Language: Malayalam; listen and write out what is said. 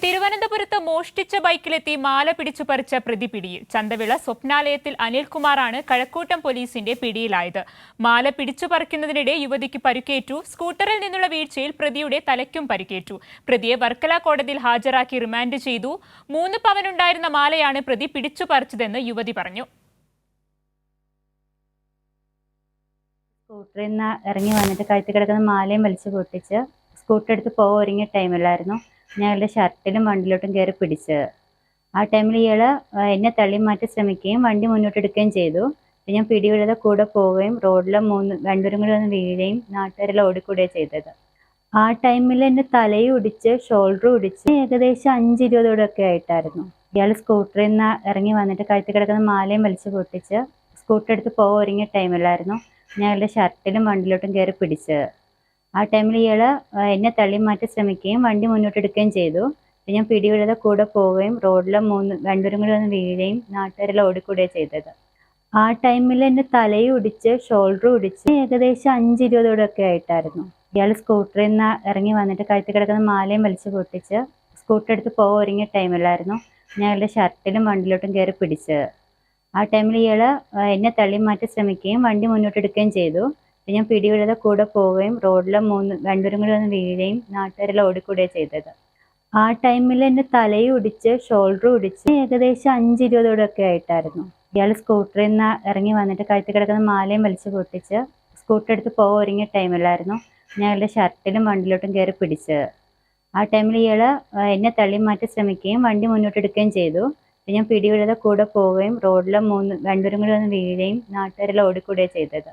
തിരുവനന്തപുരത്ത് മോഷ്ടിച്ച ബൈക്കിലെത്തി മാല പിടിച്ചു പറിച്ച പ്രതി പിടിയിൽ. ചന്തവിള സ്വപ്നാലയത്തിൽ അനിൽകുമാറാണ് കഴക്കൂട്ടം പോലീസിന്റെ പിടിയിലായത്. മാല പിടിച്ചു പറിക്കുന്നതിനിടെ യുവതിക്ക് പരിക്കേറ്റു. സ്കൂട്ടറിൽ നിന്നുള്ള വീഴ്ചയിൽ പ്രതിയുടെ തലയ്ക്കും പരിക്കേറ്റു. പ്രതിയെ വർക്കല കോടതിയിൽ ഹാജരാക്കി റിമാൻഡ് ചെയ്തു. 3 പവനുണ്ടായിരുന്ന മാലയാണ് പ്രതി പിടിച്ചു പറിച്ചതെന്ന് യുവതി പറഞ്ഞു. സ്കൂട്ടറിൽ നിന്ന് ഇറങ്ങി വന്നിട്ട് കഴുത്തിൽ കിടക്കുന്ന മാലയും വലിച്ചു പൊട്ടിച്ച് സ്കൂട്ടർ എടുത്ത് പോകാൻ ഒരുങ്ങിയ ടൈമിലായിരുന്നു ഞങ്ങളുടെ ഷർട്ടിലും വണ്ടിയിലോട്ടും കയറി പിടിച്ചത്. ആ ടൈമിൽ ഇയാൾ എന്നെ തള്ളി മാറ്റി ശ്രമിക്കുകയും വണ്ടി മുന്നോട്ടെടുക്കുകയും ചെയ്തു. ഞാൻ പിടിവിടാതെ കൂടെ പോവുകയും റോഡിൽ രണ്ടുപേരും കൂടി വന്ന് വീഴുകയും നാട്ടുകാരെല്ലാം ഓടിക്കൂടുകയാണ് ചെയ്തത്. ആ ടൈമിൽ എന്നെ തലയും ഒടിച്ച് ഷോൾഡറും ഒടിച്ച് ഏകദേശം 5:20 ആയിട്ടായിരുന്നു. ഇയാൾ സ്കൂട്ടറിൽ നിന്ന് ഇറങ്ങി വന്നിട്ട് കഴുത്തിൽ കിടക്കുന്ന മാലയും വലിച്ചു പൊട്ടിച്ച് സ്കൂട്ടർ എടുത്ത് പോകാൻ ഒരുങ്ങിയ ടൈമിലായിരുന്നു ഞങ്ങളുടെ ഷർട്ടിലും വണ്ടിയിലോട്ടും കയറി പിടിച്ചത്. ആ ടൈമിൽ ഇയാൾ എന്നെ തള്ളി മാറ്റി ശ്രമിക്കുകയും വണ്ടി മുന്നോട്ടെടുക്കുകയും ചെയ്തു. ഞാൻ പിടിവിടാതെ കൂടെ പോവുകയും റോഡിൽ രണ്ടുപേരും കൂടി വന്ന് വീഴുകയും നാട്ടുകാരെല്ലാം ഓടിക്കൂടുകയാണ് ചെയ്തത്. ആ ടൈമിൽ എന്നെ തലയും ഒടിച്ച് ഷോൾഡറും ഒടിച്ച് ഏകദേശം 5:20 ആയിട്ടായിരുന്നു. ഇയാൾ സ്കൂട്ടറിൽ നിന്ന് ഇറങ്ങി വന്നിട്ട് കഴുത്തിൽ കിടക്കുന്ന മാലയും വലിച്ചു പൊട്ടിച്ച് സ്കൂട്ടർ എടുത്ത് പോകാൻ ഒരുങ്ങിയ ടൈമിലായിരുന്നു ഞങ്ങളുടെ ഷർട്ടിലും വണ്ടിയിലോട്ടും കയറി പിടിച്ചത്. ആ ടൈമിൽ ഇയാൾ എന്നെ തള്ളി മാറ്റി ശ്രമിക്കുകയും വണ്ടി മുന്നോട്ടെടുക്കുകയും ചെയ്തു. ഞാൻ പിടിവിടാതെ കൂടെ പോവുകയും റോഡിൽ രണ്ടുപേരും കൂടി വന്ന് വീഴുകയും നാട്ടുകാരെല്ലാം ഓടിക്കൂടുകയാണ് ചെയ്തത്. ആ ടൈമിൽ എന്നെ തലയും ഒടിച്ച് ഷോൾഡറും ഒടിച്ച് ഏകദേശം 5:20 ആയിട്ടായിരുന്നു. ഇയാൾ സ്കൂട്ടറിൽ നിന്ന് ഇറങ്ങി വന്നിട്ട് കഴുത്തിൽ കിടക്കുന്ന മാലയും വലിച്ചു പൊട്ടിച്ച് സ്കൂട്ടർ എടുത്ത് പോകാൻ ഒരുങ്ങിയ ടൈമിലായിരുന്നു ഞങ്ങളുടെ ഷർട്ടിലും വണ്ടിയിലോട്ടും കയറി പിടിച്ചത്. ആ ടൈമിൽ ഇയാൾ എന്നെ തള്ളി മാറ്റി ശ്രമിക്കുകയും വണ്ടി മുന്നോട്ടെടുക്കുകയും ചെയ്തു. ഞാൻ പിടിവിടാതെ കൂടെ പോവുകയും റോഡിൽ രണ്ടുപേരും കൂടി വന്ന് വീഴുകയും നാട്ടുകാരെല്ലാം ഓടിക്കൂടുകയാണ് ചെയ്തത്.